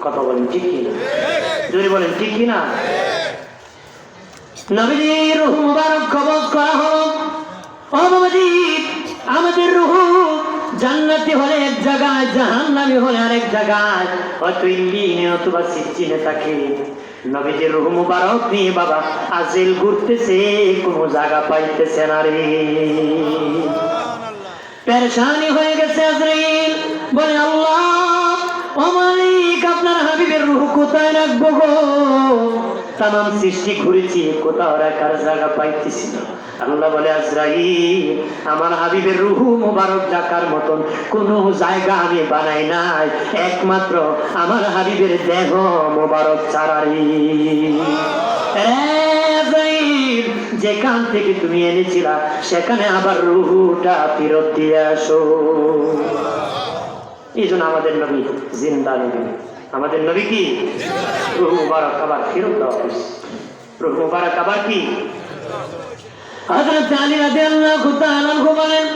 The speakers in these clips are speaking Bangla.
কথা বলেন ঠিক কিনা? যদি বলেন ঠিক কিনা? নবীজির রূহ মুবারক কবজ করা হলো। ও বাবাজি, আমাদের রূহ জান্নাতি হলে এক জায়গায়, জাহান্নামী হলে আরেক জায়গায়, হয়তো ইল্লিনে অথবা সিজ্জিনে থাকে। নবীজির রূহ মুবারক নিয়ে বাবা আজরাইল ঘুরতেছে, কোনো জায়গা পাইতেছে না রে। পেরেশানি হয়ে গেছে আজরাইল, বলে আল্লাহ ও মালিক, আপনার হাবিবের রূহ কোথায় রাখবো গো? তামাম সৃষ্টি ঘুরেছি, কোথাও রাখার জায়গা পাইতেছি না। আল্লাহ বলে আজরাইল, আমার হাবিবের রূহ মুবারক রাখার মতন কোন জায়গা আমি বানাই নাই, একমাত্র আমার হাবিবের দেহ মুবারক ছাড়ারি। যেখান থেকে তুমি এনেছিলা সেখানে আবার রূহটা ফেরত দিয়ে আসো। এই জন্য আমাদের নবী জিন্দা নবী, আমাদের নবী কি রূহ মুবারক আবার ফেরত দেওয়া হয়েছে। রূহ মুবারক আবার কি? হযরত আলী রাদিয়াল্লাহু তাআলা আনহু বলেন,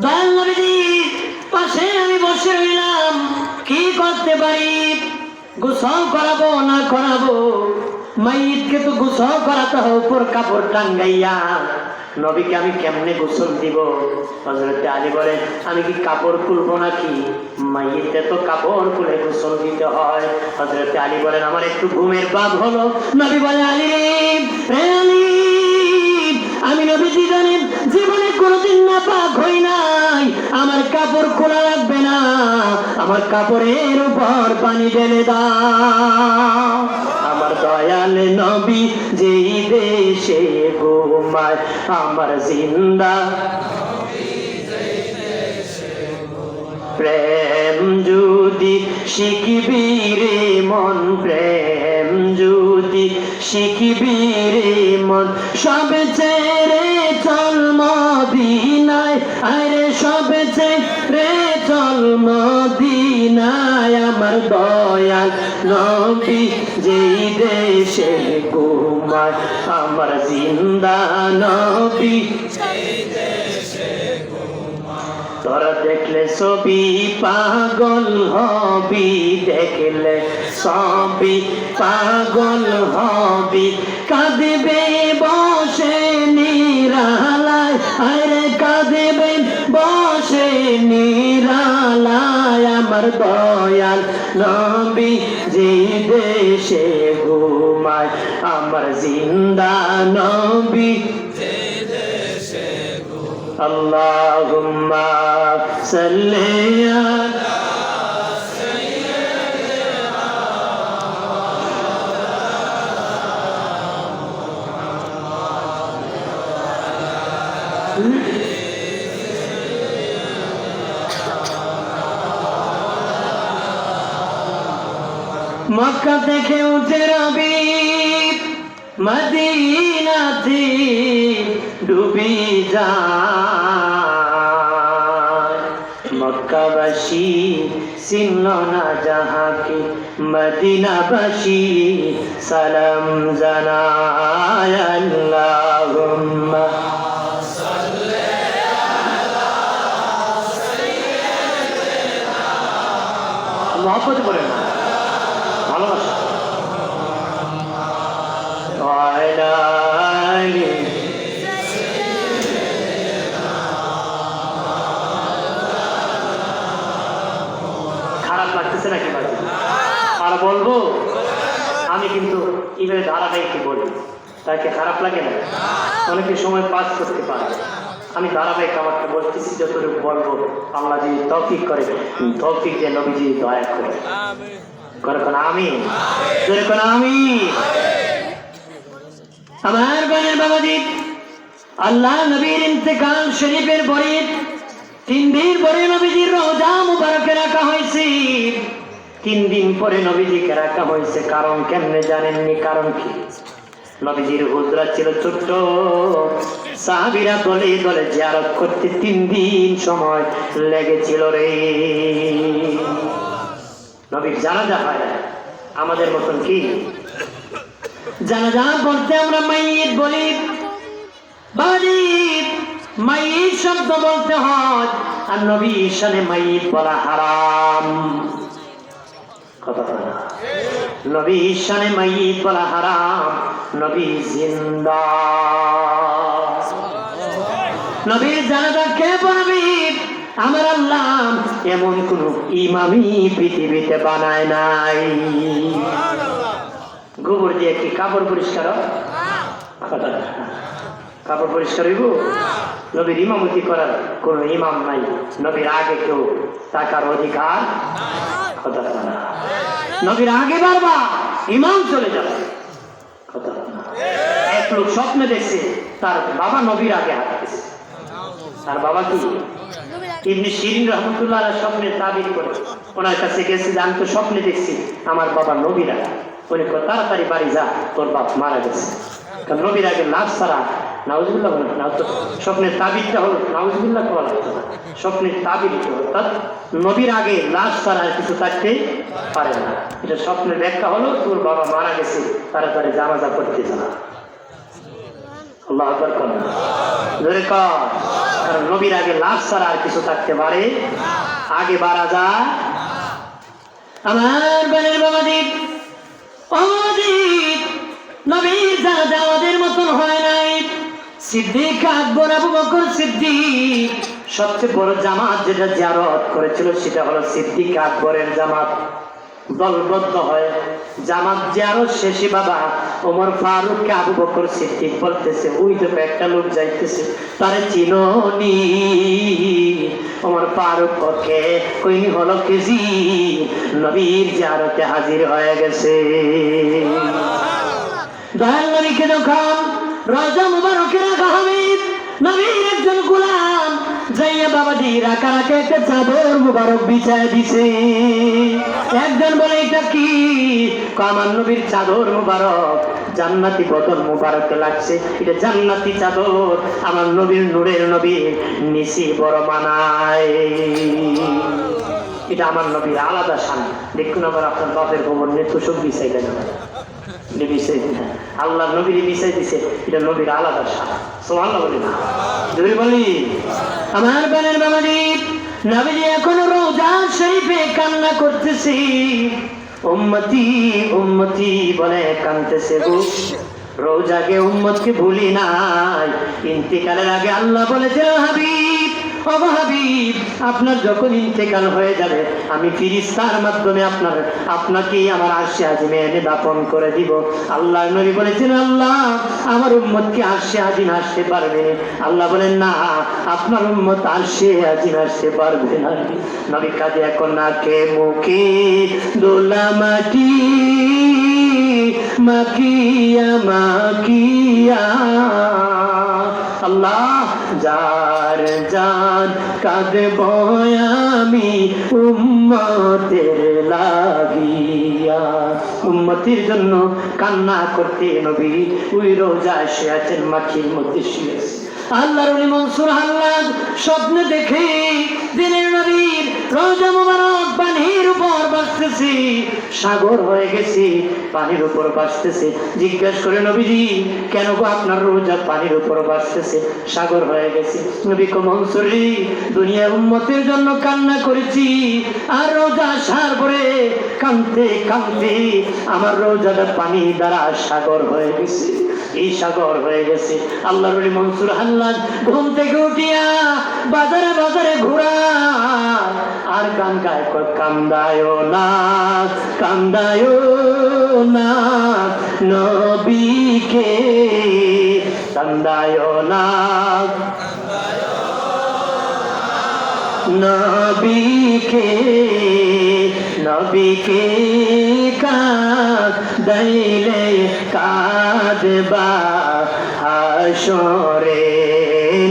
দয়াল নবীজির পাশে আমি বসে রইলাম, কি করতে পারি? গোসল করাবো না করাবো? মাইয়িতকে তো গোসল করাতে হবে উপর কাপড় টাঙ্গাইয়া, নবীকে আমি কেমনে গোসল দিব? হযরত আলী বলে, আমি কি কাপড় খুলবো নাকি? মাইয়িতে তো কাপড় খুলে গোসল দিতে হয়। হযরত আলী বলেন, আমার একটু ঘুমের ভাব হলো। নবী বলে, আলী রে আলী, আমি নবীজি জানেন জীবনে কোনোদিন নাপাক হই নাই, আমার কাপড় খোলা লাগবে না, আমার কাপড়ের উপর পানি ঢেলে দাও। আমার দয়াল নবী যেই দেশে ঘুমায়, আমার জিন্দা প্রেম যদি শিখবি রে মন, প্রেম যদি শিখবি রে মন, সব ছেড়ে চল মদিনায়, আরে সব ছেড়ে চল মদিনায়। আমার দয়াল নবী যেই দেশে ঘুমায়, আমার জিন্দা নবী তোরা দেখলে ছবি পাগল হবি, দেখলে ছবি পাগল হবি, কাঁদবে বসে নিরালায়, আরে কাঁদবে বসে নিরালায়। আমার দয়াল নবী যেই দেশে ঘুমায়, আমার জিন্দা নবী আল্লাহুম্মা সাল্লি আলা সাইয়্যিদিনা মক্কা থেকে উঠে রবি মদিনাতে ডুবি যায়, মক্কাবাসী চিনল না যাহাকে, মদিনাবাসী সালাম জানায়। আল্লাহুম্মা সাল্লি আলা সাইয়্যিদিনা, মহব্বত করেন, ভালোবাসা। খারাপ লাগতেছে নাকি ভাই? আর বলবো আমি কিন্তু এইভাবে ধারাবাহিক বলি, তাকে খারাপ লাগে না? অনেকে সময় পাস করতে পারে, আমি ধারাবাহিক আমাকে বলতেছি, যতটুকু বলবো আল্লাহ যদি তৌফিক করে, তৌফিক যে নবীজি দয়া করে কোন আমিন, কোন আমিন। আমার বোনের বাবাজি, আল্লাহ নবীর ইন্তেকাল শরীফের পরে 3 দিন পরে নবীজির রওজা মুবারকে রাখা হয়েছে। 3 দিন পরে নবীজিকে রাখা হয়েছে, কারণ কেমনে জানেননি? কারণ কি? নবীজির হুজরা ছিল ছোট্ট, সাহাবীরা দলে দলে জিয়ারত করতে 3 দিন সময় লেগেছিল রে। নবীর জানাজা হয় না আমাদের মতন কি? জানাজা পড়তে আমরা মাইয়িত বলি, বাড়ি মাইয়িত শব্দ বলতে হয়, আর নবীর শানে মাইয়িত বলা হারাম। কথা বলে না। নবী শানে মাইয়িত বলা হারাম, নবী জিন্দা। নবীর জানাজা কে পড়বে? আমার আল্লাহ এমন কোন ইমামই পৃথিবীতে বানায় নাই। গোবর দিয়ে কি কাপড় পরিষ্কার হয়? কাপড় পরিষ্কার হইব? নবীর ইমামতি করার কোন ইমাম নাই। নবীর আগে কেউ টাকার অধিকার কথা না। নবীর আগে বারবা ইমাম চলে যাবে কথা না। এক লোক স্বপ্নে দেখছে তার বাবা নবীর আগে হাঁটতেছে। তার বাবা কি ইবনে শিরিন রহমতুল্লাহ আলাইহি স্বপ্নে তাবির করে ওনার কাছে গেছে, আমি তো স্বপ্নে দেখছি আমার বাবা নবীর আগে। উনি তাড়াতাড়ি বাড়ি যা, তোর বাপ মারা গেছে। কারণ নবীর আগে লাশ ছাড়া নাউজুবিল্লাহ বলে না, তো স্বপ্নের তাবিরটা হলো নাউজুবিল্লাহ করা লাগতো না, স্বপ্নের তাবির অর্থাৎ নবীর আগে লাশ ছাড়া কিছু থাকতে পারে না। এটা স্বপ্নের ব্যাখ্যা হলো তোর বাবা মারা গেছে, তাড়াতাড়ি জানাজা করতে জানা। আল্লাহু আকবার কোন জোরে কর। কারণ নবীর আগে লাশ ছাড়া আর কিছু থাকতে পারে আগে বাড়া যায়। আমার বোনের বাবাজি, নবীর জানাজা আমাদের মতন হয় নাই। সিদ্দিক আকবর আবু বকর সিদ্দিক সবচেয়ে বড় জামাত যেটা জিয়ারত করেছিল সেটা হলো সিদ্দিক আকবরের জামাত। দলবদ্ধ হয় জামাত জিয়ারত শেষে বাবা ওমর ফারুককে আবু বকর সিদ্দিক বলতেছে, ওই তো একটা লোক যাইতেছে, তারে চিনোনি? ওমর ফারুক ওকে কই হলো কেজি নবীর জিয়ারতে হাজির হয়ে গেছে। দয়াল নবীকে যখন রওজা মুবারকে রাখা হবে, নবীর একজন গোলাম যাইয়া বাবাজি রাখা রাখা একটা চাদর মুবারক বিছায় দিছে। একজন বলে এটা কি? আমার নবীর চাদর মুবারক, জান্নাতি বদল মুবারক লাগছে, এটা জান্নাতি চাদর, আমার নবীর নূরের নবী নিশি বড় মানায়, এটা আমার নবীর আলাদা শান। দেখুন আবার আপনার বাপের খবর নিয়ে তুষক বিছাই দেন, আল্লাহ নবীর বিষয় দিছে, এটা নবীর আলাদা শান। সুবহানাল্লাহ বলি না যদি বলি। আমার বোনের বাবাজি, নবীজি এখনো রওজা শরীফে কান্না করতেছি, উম্মতি উম্মতি বলে কাঁদতেছে গো। রওজাকে উম্মতকে ভুলি নাই। ইন্তেকালের আগে আল্লাহ বলেছিলেন, হাবিব ও হাবিব আপনার যখন ইন্তেকাল হয়ে যাবে আমি ফেরেশতার মাধ্যমে আপনাকে আমার আরশে আজিমে এনে দাফন করে দিব। আল্লাহ নবী বলেছেন, আল্লাহ আমার উম্মতকে আরশে আজিম আসতে পারবে? আল্লাহ বলেন, না আপনার উম্মত আরশে আজিম আসতে পারবে না। নবী কাঁদে এখন নাকে মুখে দোলা মাটি মাকিয়া মাকিয়া। আল্লাহ যার জান কাঁদব আমি উম্মতের লাগিয়া। উম্মতির জন্য কান্না করতে নবী ওই রোজায় শুয়ে আছেন, মাটির মধ্যে শুয়ে আছে। আল্লাহর ওলি মনসুর হাল্লাদ স্বপ্নে দেখে দিনের নবীর রওজা মুবারক পানির উপর ভাসতেছে, সাগর হয়ে গেছে, পানির উপর ভাসতেছে। জিজ্ঞেস করে, নবীজি কেন গো আপনার রওজা পানির উপর ভাসতেছে, সাগর হয়ে গেছে? নবী কো, মনসুর রে দুনিয়ার উম্মতের জন্য কান্না করেছি, আর রওজা আসার পরে কাঁদতে কাঁদতে আমার রওজাটা পানি দ্বারা সাগর হয়ে গেছে, এই সাগর হয়ে গেছে। আল্লাহর ওলি মনসুর হাল্লাদ ঘুম থেকে উঠিয়া বাজারে বাজারে ঘোরা আর গান গায়, কান্দায়ো না কান্দায়ো না নবীকে, কান্দায়ো না নবীকে, নবীকে কাঁদাইলে কাঁদবা হাসরে,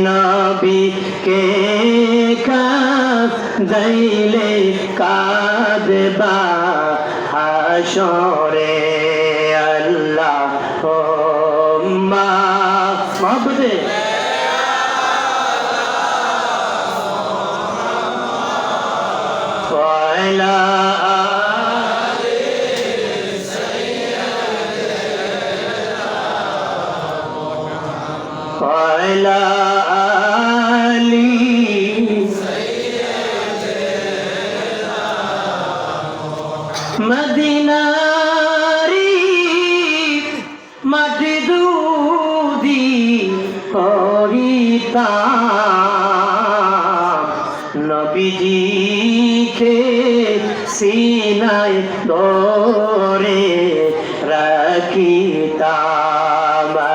নবীকে কাঁদাইলে কাঁদবা হাসরে। আল্লাহ মহব্বতে মদ মদিনারি মাটি দুদি করিতাম নবীজিকে সিনায় ধরে রাখিতাম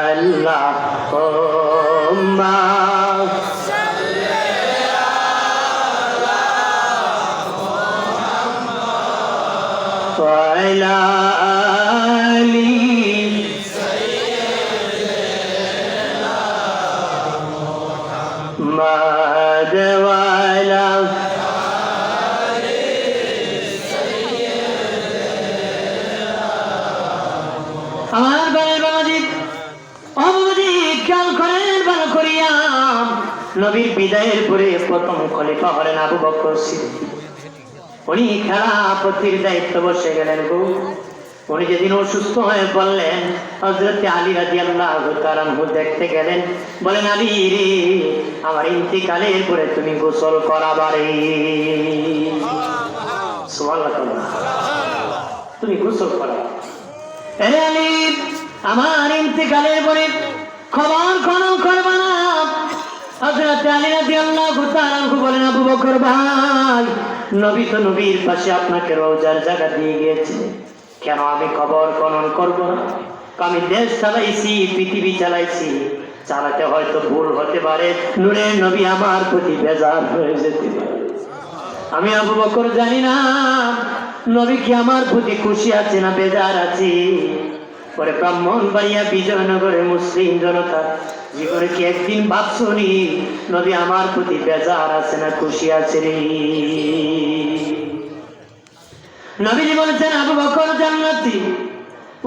আল্লাহুম্মা وعلى آل محمد وعلى আমার বাড়ির বাবাজি অবাবাজি খেয়াল করেন ভালো করিয়া নবীর বিদায়ের পরে প্রথম খলিফা হলেন আবু বকর সিদ্দিক। উনি খেলাফতির দায়িত্ব বসে গেলেন গো। উনি যেদিন অসুস্থ হয়ে বললেন হযরত আলী রাদিয়াল্লাহু তাআলা আনহু দেখতে গেলেন, বলেন আলী রে আমার ইন্তিকালের পরে তুমি গোসল করাবারে। সুবহানাল্লাহ, তুমি গোসল করাবা। আরে আলী আমার ইন্তিকালের পরে খবর খনন করবা না। হযরত আলী রাদিয়াল্লাহু তাআলা আনহু বলেন আবু বকর ভাই, নবী তো নবীর পাশে আপনাকে রওজার জায়গা দিয়ে গিয়েছে, কেন আমি খবর খনন করব না? আমি দেশ চালাইছি, পৃথিবী চালাইছি, চালাতে হয়তো ভুল হতে পারে, নূরের নবী আমার প্রতি বেজার হয়ে যেতে পারে। আমি আবু বকর জানি না নবী কি আমার প্রতি খুশি আছে না বেজার আছে। পরে ব্রাহ্মণবাড়িয়া বিজয়নগরে মুসলিম জনতা জীবনে কি একদিন ভাবছনি নবী আমার প্রতি বেজার আছে না খুশি আছে রে? নবীজি বলেছেন আবু বকর জান্নাতি।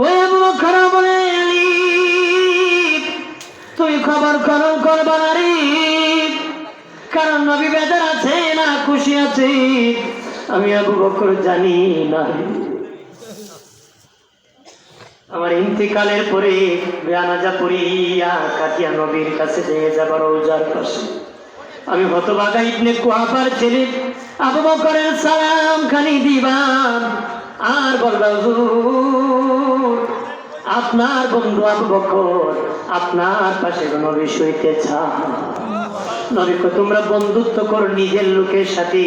ওই আবু বকর বলে আলী তুমি খবর খনন করবা না রে, কারণ নবী বেজার আছে না খুশি আছে আমি আবু বকর জানি না। আমার ইন্তিকালের পরে জানাজা পড়িয়া কাটিয়া নবীর কাছে নিয়ে যাবার রওজার পাশে আমি হতভাগা ইবনে কুহাফার ছেলে আবু বকরের সালাম খানি দিবান আর বলবা হুজুর আপনার বন্ধু আবু বকর আপনার পাশে নবী শুইতে চান। নবী কয় তোমরা বন্ধুত্ব করো নিজের লোকের সাথে।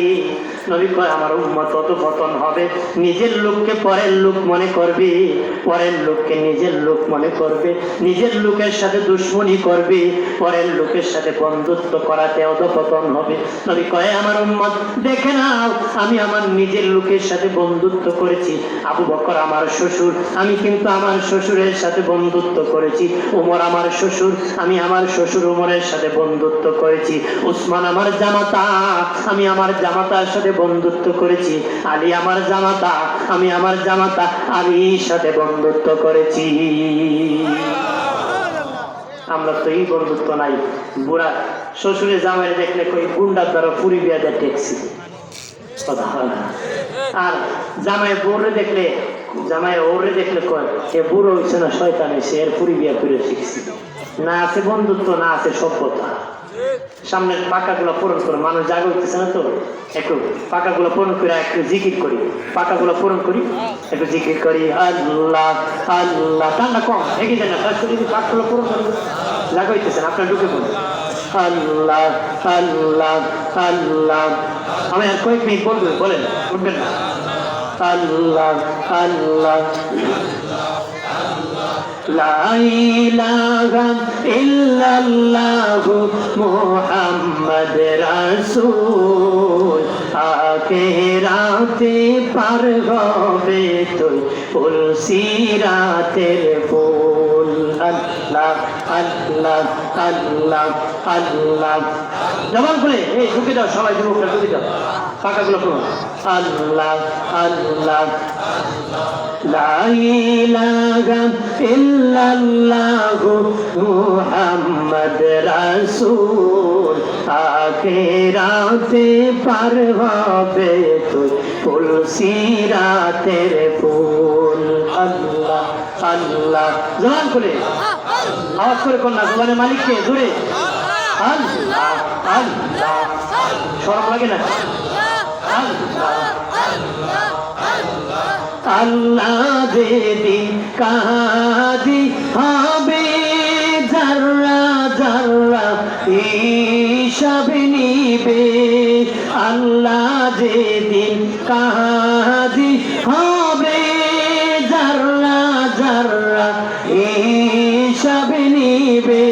নবী কয় আমার উম্মত অত পতন হবে, নিজের লোককে পরের লোক মনে করবে, পরের লোককে নিজের লোক মনে করবে, নিজের লোকের সাথে দুশ্মনী করবে, পরের লোকের সাথে বন্ধুত্ব করাতে অধপতন হবে। নবী কয় আমার উম্মত দেখে নাও আমি আমার নিজের লোকের সাথে বন্ধুত্ব করেছি। আবু বকর আমার শ্বশুর, আমি কিন্তু আমার শ্বশুরের সাথে বন্ধুত্ব করেছি। উমর আমার শ্বশুর, আমি আমার শ্বশুর উমরের সাথে বন্ধুত্ব করেছি। উসমান আমার জামাতা, আমি আমার জামাতার সাথে বন্ধুত্ব করেছি। আলী আমার জামাতা, আমি আমার জামাতা আলীর সাথে বন্ধুত্ব করেছি। আমরা তো এই বন্ধুত্ব নাই। বুড়া শ্বশুরে জামাই দেখলে কই গুন্ডার দ্বারা পুরি বিয়া দেয় ট্যাক্সি। আর জামাই বউরে দেখলে, জামাই ওরে দেখলে কয় এ বুড়ো হইছে না শয়তান হইছে, এর পুরি বিয়া করে শিখছি। না আছে বন্ধুত্ব, না আছে সভ্যতা। সামনের পাকাগুলো পূরণ করে, মানুষ জাগা হইতেছে না তো, একটু পাকাগুলো পূরণ করে একটু জিকির করি, পাকাগুলো পূরণ করি, একটু জিকির করি আল্লাহ আল্লাহ। ঠান্ডা কম এগিয়ে দেন না, পাকগুলো পূরণ করি, জাগা হইতেছেন আপনার ঢুকে পড়ুন আল্লাহ আল্লাহ আল্লাহ। আমি আর কয়েক মিনিট বলবো, বলেন উঠবেন না। আল্লাহ আল্লাহ লা ইলাহা ইল্লাল্লাহু মুহাম্মদ রাসূল। আখিরাতে পার হবে তুই ফুল সিরাতের ফুল। আল্লাহ আল্লাহ আল্লাহ আল্লাহ। জবান খুলে এই ঢুকে দাও, সবাই যুবকরা ঢুকে দাও, পাকাগুলো করুন আল্লাহ আল্লাহ। লা ইলাহা ইল্লাল্লাহু মুহাম্মদ রাসূল। আখিরাতে পার হবে তুই ফুল সিরাতের ফুল। আল্লাহ আল্লাহ। জবান খুলে আওয়াজ করে কোন না, জবানের মালিককে জোরে আল্লাহ আল্লাহ। শরম লাগে না? আল্লাহ আল্লাহ যেদিন কাজী হবে যারা যারা হিসাব নিবে আল্লাহ যেদিন কাজী হবে যারা যারা হিসাব নিবে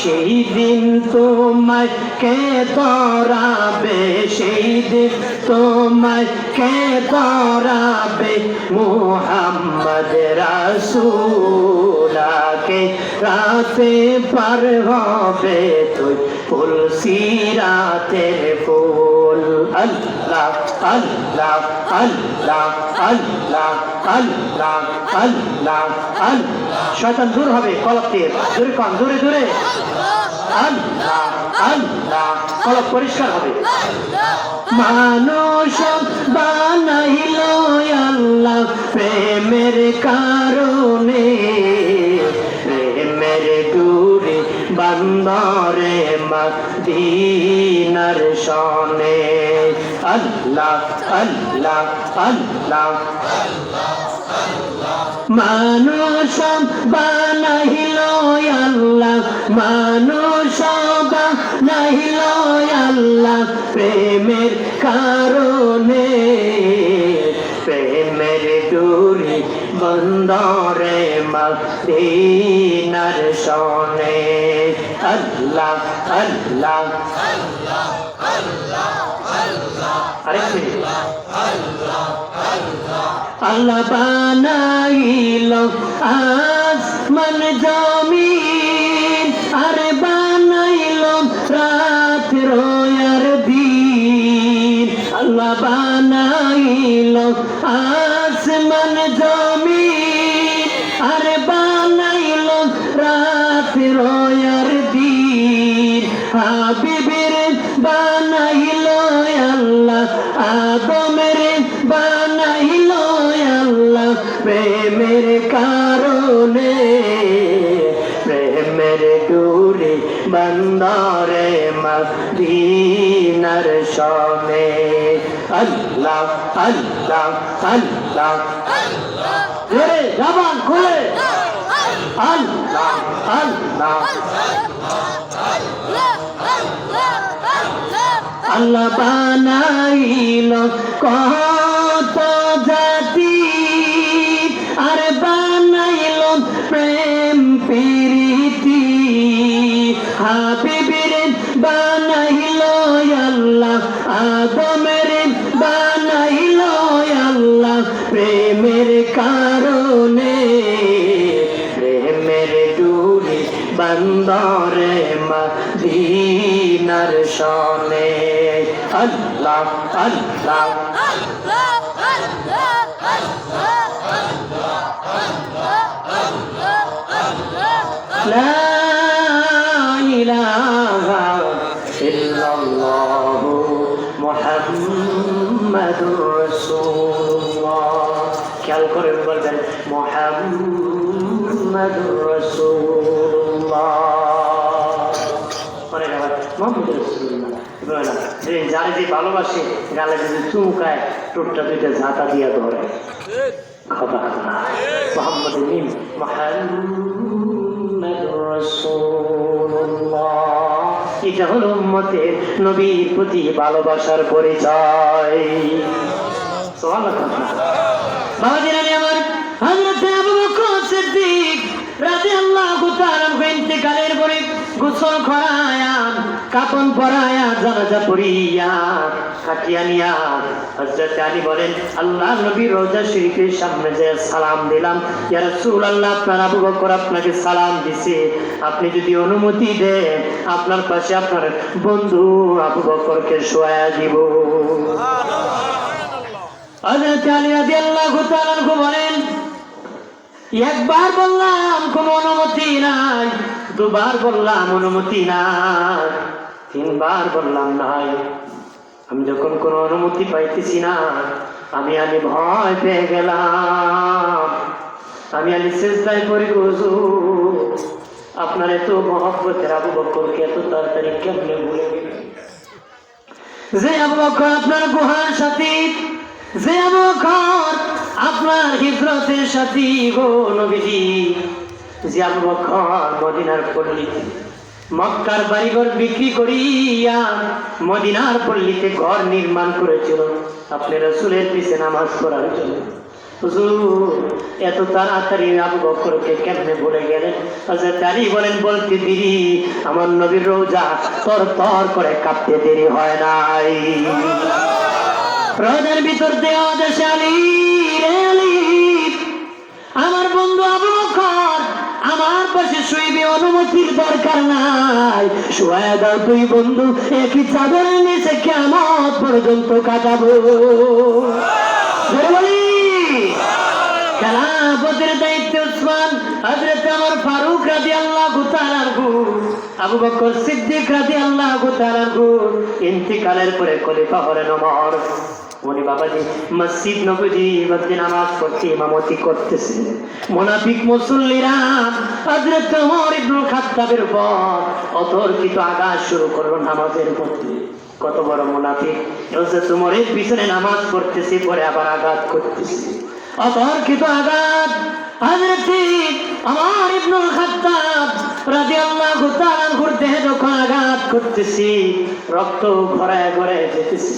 সেই দিন তোমায় কে তরাবে সেই দিন তোমায় কে তরাবে মুহাম্মদ রাসূলকে রাতে পার হবে তুই ফুল সিরাতের ফুল আল্লাহ আল্লাহ আল্লাহ আল্লাহ আল্লাহ আল্লাহ আল্লাহ শয়তান দূর হবে কলব থেকে দূরে কম দূরে দূরে আল্লাহ আল্লাহ কলব পরিষ্কার হবে মানুষ বানাইল আল্লাহ প্রেমের কারণে প্রেমের ডুরি বান্দরে মদিনার শনে আল্লাহ আল্লাহ আল্লাহ মানুষ বানাইল আল্লাহ মানুষ বানাইল আল্লাহ প্রেমের কারণে প্রেমের ডুরি বন্দরে মদিনার শনে আল্লাহ আল্লাহ আরেক মিনিট আল্লাহ বানাইল আসমান জমিন আর বানাইল রাত রোয়ার দিন আল্লাহ বানাইল আসমান জমিন আর বানাইল রাত রোয়ার দিন হাবিবের বানাইল আল্লাহ আদমের বানাইল আল্লাহ প্রেমের কারণে প্রেমের ডুরি বন্দরে মদিনার শনে আল্লাহ আল্লাহ আল্লাহ জোরে জবান খুলে আল্লাহ আল্লাহ আল্লাহ বানাইল কত জাতি আর বানাইল প্রেম প্রীতি হাবিবের বানাইল আল্লাহ আদমের বানাইল আল্লাহ প্রেমের কারণে প্রেমের ডুরি বন্দরে মদিনার শনে আল্লাহ আল্লাহ লা ইলাহা ইল্লাল্লাহু মুহাম্মাদুর রাসূলুল্লাহ খেয়াল করে বলবেন মুহাম্মাদুর রাসূলুল্লাহ পরে আবার মুহাম্মাদুর রাসূলুল্লাহ যারে যে ভালোবাসে গালে যদি চুমকায় টোটটা দুইটা ঝাঁটা দিয়া ধরে খবর মোহাম্মদ মিম মুহাম্মাদুর রাসূলুল্লাহ এটা হলো উম্মতের নবীর প্রতি ভালোবাসার পরিচয় সুবহানাল্লাহ বাবাজিরা আমার হযরত আবু বকর সিদ্দিক রাদিয়াল্লাহু তাআলা ইন্তেকালের পরে গোসল করায়া কাফন পরায়া জানাজা পড়িয়া খাটিয়া নিয়া হযরত আলী বলেন আল্লাহ নবীর রওজা শরীফের সামনে যে সালাম দিলাম ইয়া রাসূলুল্লাহ আপনার আবু বকর আপনাকে সালাম দিছে আপনি যদি অনুমতি দেন আপনার পাশে আপনার বন্ধু আবু বকরকে শোয়া দিব হযরত আলী রাদিয়াল্লাহু তাআলা বলেন একবার বললাম কোনো অনুমতি নাই দুবার বললাম অনুমতি নাই তিনবার বললাম নাই আমি যখন কোনো অনুমতি পাইতেছি না আমি আলী ভয় পেয়ে গেলাম আমি আলী সিজদায় পড়ে হুজুর আপনার এত মহব্বতের আবু বকরকে এত তাড়াতাড়ি কেমনে ভুলে গেলেন যে আবু বকর আপনার গুহার সাথী যে আবু বকর আপনার হিজরতের সাথী গো নবীজি, যে আবু বকর মদিনার পল্লীতে মক্কার বাড়িঘর বিক্রি করিয়া মদিনার পল্লীতে ঘর নির্মাণ করেছিল আপনি রাসূলের পিছে নামাজ পড়ার জন্য। হুজুর, এত তাড়াতাড়ি আবু বকরকে কেমনে বলে গেলেন? হযরত আলী বলেন, বলতে দেরি, আমার নবীর রওজা তর তর করে কাঁপতে দেরি হয় নাই। রওজার ভিতর দেওয়া দেশে আলী রে আলী, আমার বন্ধু আবু বকর আমার পাশে শুইবে, অনুমতির দরকার নাই, শুয়ে দাও তুই বন্ধু, একই চাদরের নিচে কিয়ামত পর্যন্ত কাটাবো। খেলাফতের দায়িত্বে উসমান, হযরত ওমর ফারুক রাদিয়াল্লাহু তাআলা আনহু, আবু বকর সিদ্দিক রাদিয়াল্লাহু তাআলা আনহু ইন্তিকালের পরে খলিফা হলেন ওমর। উনি বাবাজি মসজিদ নববী মধ্যে নামাজ পড়তে ইমামতি করতেছেন। মুনাফিক মুসল্লিরা হযরত ওমর ইবনে খাত্তাবের উপর অতর্কিত আঘাত শুরু করলো নামাজের মধ্যে। কত বড় মুনাফিক! হযরত ওমরের পিছনে নামাজ পড়তেছে, পরে আবার আঘাত করতেছে, অতর্কিত আঘাত। হযরত ওমর ইবনে খাত্তাব রাদিয়াল্লাহু তাআলা আনহুর দেহে যখন আঘাত করতেছে, রক্ত গড়ায় গড়ায় যেতেছে।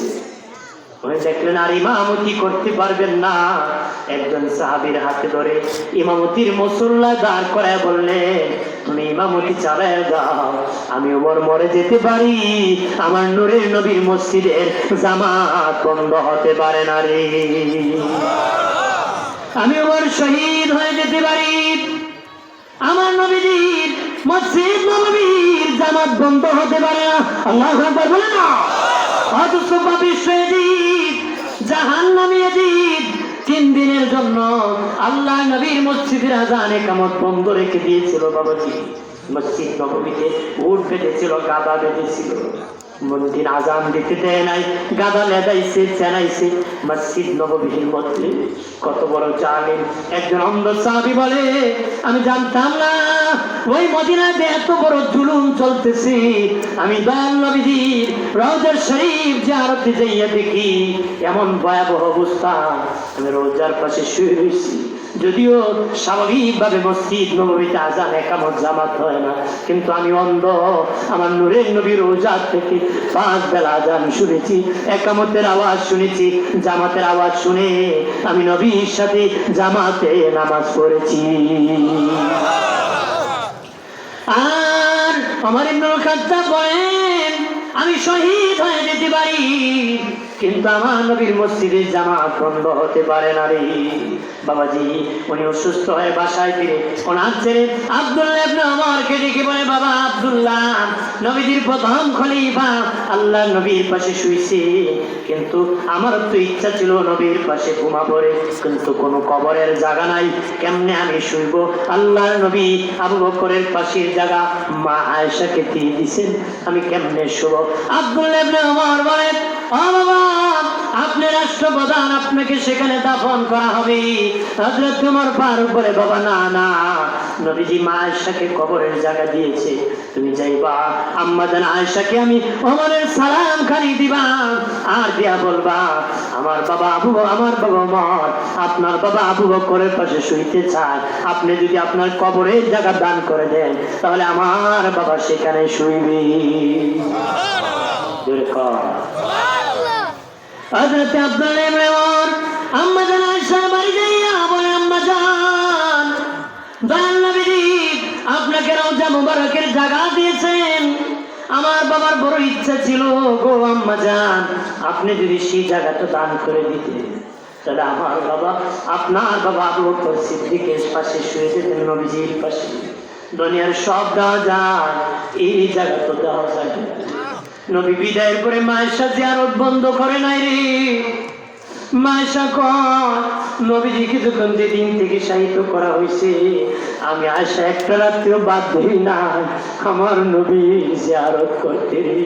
উনি দেখলেন আর ইমামতি করতে পারবেন না, একজন সাহাবীর হাতে ধরে ইমামতির মুসল্লা দাঁড় করায় বললেন, তুমি ইমামতি চালায় যাও, আমি ওমর মরে যেতে পারি, আমার নূরের নবীর মসজিদের জামাত বন্ধ হতে পারে না রে, আমি ওমর শহীদ হয়ে যেতে পারি, আমার নবীর মসজিদ নববীর জামাত বন্ধ হতে পারে না। আল্লাহু আকবার বলে না। অথচ জাহান্নামী ইয়াজিদ 3 দিনের জন্য আল্লাহ নবীর মসজিদের আযান ইকামত বন্ধ রেখে দিয়েছিল বাবাজি। মসজিদ নববীতে উট বেঁধেছিল, গাদা বেঁধেছিল, মন্দির আযান দিতে দেয় নাই, গাদা লেদাইছে, চেনাইছে মসজিদ নববীর মধ্যে। কত বড় জালিম! একজন অন্ধ সাহাবী বলে, আমি জানতাম না ওই মদিনাতে এত বড় জুলুম চলতেছে, আমি দয়াল নবীজির রওজা শরীফ জিয়ারতে যাইয়া দেখি এমন ভয়াবহ অবস্থা, আমি রওজার পাশে শুয়ে রয়েছি। যদিও স্বাভাবিকভাবে মসজিদ নববীতে আযান ইকামত জামাত হয় না, কিন্তু আমি অন্ধ, আমার নূরের নবীর রওজা থেকে 5 বেলা আযান শুনেছি, ইকামতের আওয়াজ শুনেছি, জামাতের আওয়াজ শুনে আমি নবীর সাথে জামাতে নামাজ পড়েছি। আর ওমর ইবনে খাত্তাব বলেন, আমি শহীদ হয়ে যেতে পারি, কিন্তু আমার নবীর মসজিদের জামাত বন্ধ হতে পারে না রে বাবাজি। উনি অসুস্থ হয়ে বাসায় ফিরে ওনার ছেলে আব্দুল্লাহ ইবনে ওমরকে ডেকে বলে, বাবা আব্দুল্লাহ, নবীজির প্রথম খলিফা আল্লাহ নবীর পাশে শুইছে, কিন্তু আমার তো ইচ্ছা ছিল নবীর পাশে ঘুমা পড়ে, কিন্তু কোনো কবরের জায়গা নাই, কেমনে আমি শুইব? আল্লাহর নবী আবু বকরের পাশের জায়গা মা আয়েশাকে দিয়ে দিয়েছেন, আমি কেমনে শুব? আব্দুল্লাহ ইবনে ওমর বলেন, ও বাবা, আপনি রাষ্ট্রপ্রধান, আপনাকে সেখানে দাফন করা হবে। হযরত ওমর ফারুক বলে, বাবা না না, নবীজি মা আয়েশাকে কবরের জায়গা দিয়েছে, তুমি যাইবা আম্মা জান আয়েশাকে আমি ওমরের সালাম খানি দিবা, আর দিয়া বলবা, আমার বাবা ওমর আপনার বাবা আবু বকরের পাশে শুইতে চায়, আপনি যদি আপনার কবরের জায়গা দান করে দেন, তাহলে আমার বাবা সেখানে শুইবে। হযরত আব্দুল্লাহ ইবনে ওমর আম্মা জান আয়েশার বাড়ি যাইয়া বলে, আম্মা জান, দয়াল নবীজি আপনাকে রওজা মুবারকের জায়গা দিয়েছেন, আমার বাবার বড় ইচ্ছা ছিল গো আম্মা জান, আপনি যদি সেই জায়গাটা দান করে দিতেন, তাহলে আমার বাবা, আপনার বাবা আবু বকর সিদ্দিকের পাশে শুয়ে যেতেন, নবীজির পাশে। দুনিয়ার সব দেওয়া যায়, এই জায়গা তো দেওয়া যায় না। নবী বিদায়ের পরে মায়েশা জিয়ারত বন্ধ করে নাই রে। মায়েশা কয়, নবীজিকে যখন যেদিন থেকে শাহিত করা হয়েছে, আমি আয়েশা একটা রাত্রেও বাদ দিই না আমার নবীর জিয়ারত করতে রে।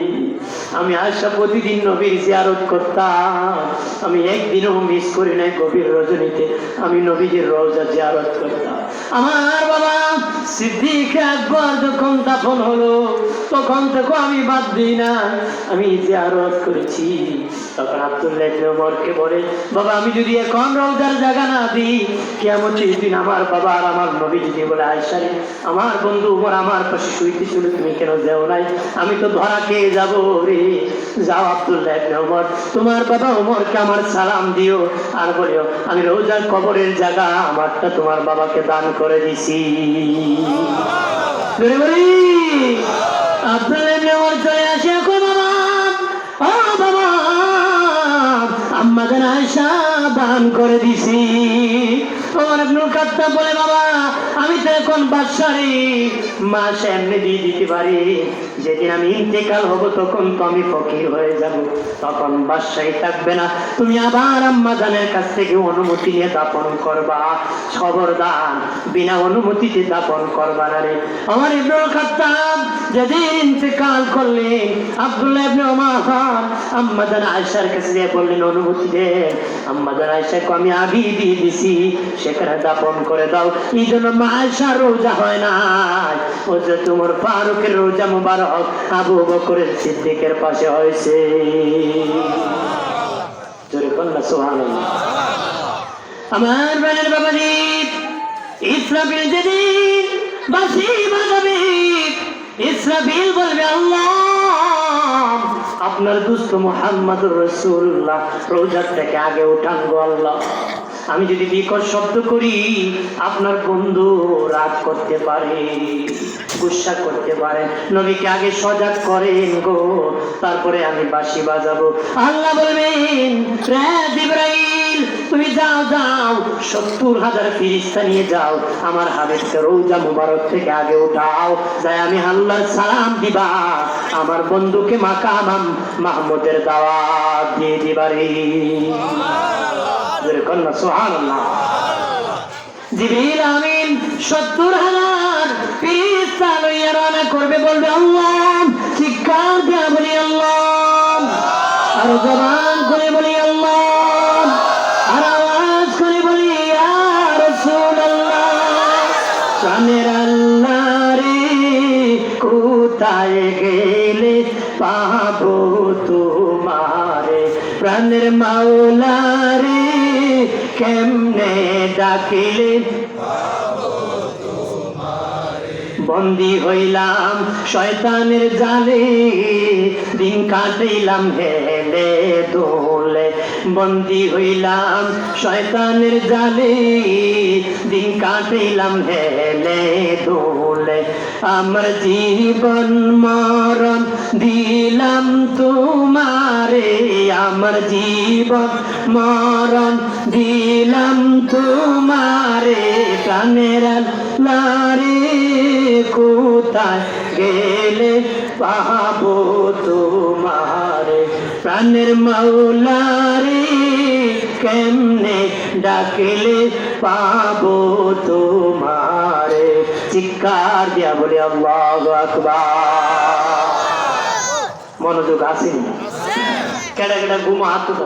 আমি আয়েশা প্রতিদিন নবীর জিয়ারত করতাম, আমি একদিনও মিস করি নাই। গভীর রজনীতে আমি নবীজির রওজা জিয়ারত করতাম। আমার বাবা সিদ্দিক আকবর যখন দাফন হলো, তখন থেকে আমি বাদ দিই না, আমি জিয়ারত করেছি। তখন আব্দুল্লাহ ইবনে ওমরকে বলে, বাবা আমি যদি এখন রওজার জায়গা না দিই, কিয়ামতের দিন আমার বাবা আর আমার নবী যদি বলে, আয়েশা রে, আমার বন্ধু উমর আমার পাশে শুইতে ছিল, তুমি কেন যাও নাই? আমি তো ধরা খেয়ে যাবো রে। যাও আব্দুল্লাহ ইবনে উমর, তোমার বাবা উমরকে আমার সালাম দিও, আর বলিও আমি রোজার কবরের জায়গা আমারটা তোমার বাবাকে দান করে দিছি। আব্দুল্লাহ ইবনে উমর চলে আসে, কই বাবা, ও বাবা, আম্মা জান আয়েশা দান করে দিছি। ওমর ইবনুল খাত্তাব বলে, বাবা আমি তো এখন বাদশাহী, মাসে এমনি দিয়ে দিতে পারি, যেদিন আমি ইন্তেকাল হব তখন তো আমি ফকির হয়ে যাব, তখন বাদশাহী থাকবে না, তুমি আবার আম্মা জানের কাছ থেকে অনুমতি নিয়ে দাফন করবা, খবরদার বিনা অনুমতিতে দাফন করবা না রে। ওমর ইবনুল খাত্তাব যেদিন ইন্তেকাল করলেন, আব্দুল্লাহ ইবনে উমর আম্মা জান আয়েশার কাছে গিয়ে বললেন, অনুমতি দে। আম্মা জান আয়েশাকে আমি আগেই দিয়ে দিছি, সেখানে দাফন করে দাও। এই জন্য মা আয়েশার রোজা হয় না, ও যে তোমার ফারুকের রোজা মুবারক আবু বকরের সিদ্দিকের পাশে হয়েছে। জোরে বলনা সুবহানাল্লাহ। আমার বোনের বাবাজি, ইসরাফিল যেদিন বাঁশি বাজাবে, ইসরাফিল বলবে, আল্লাহ আপনার দুস্থ মুহাম্মদুর রাসূলুল্লাহ রোজার থেকে আগে উঠান গো আল্লাহ। আমি যদি বিকট শব্দ করি আপনার বন্ধু রাগ করতে পারে, গুসা করতে পারে, নবীকে আগে সজাগ করেন গো, তারপরে আমি বাঁশি বাজাবো। আল্লাহ বলবেন, রে জিবরাইল তুমি যাও যাও, 70,000 ফেরেশতা নিয়ে যাও, আমার হাবিবকে রোজা মুবারক থেকে আগে উঠাও, যাই আমি আল্লাহর সালাম দিবা, আমার বন্ধুকে মাকাম মাহমুদের দাওয়াত দিয়ে দিবারে। সুবহানাল্লাহ। জিবরিল আমিন 70,000 ফেরেশতা লইয়া রওনা করবে, বলবে আল্লাহ, চিৎকার দিয়া বলি আল্লাহ, আর জবান করে বলি আল্লাহ, আর আওয়াজ করে বলি ইয়া রাসূলুল্লাহ। প্রাণের আল্লাহ রে কোথায় গেলে পাবো তোমারে, প্রাণের মাওলা রে কেমনে ডাকিলে বন্দী হইলাম শয়তানের জালে, দিন কাটাইলাম হেলে দোলে, বন্দী হইলাম শয়তানের জালে, দিন কাটাইলাম হেলে দোলে, আমার জীবন মরণ দিলাম তোমারে, আমার জীবন মরণ দিলাম তোমারে, প্রাণের আল্লাহ রে কোথায় গেলে পাবো তোমারে, প্রাণের মাওলা রে কেমনে ডাকলে পাবো তোমারে। চিৎকার দিয়া বলি আল্লাহু আকবার। মনোযোগ আসেনি? কেডা কেডা ঘুমো হাত তো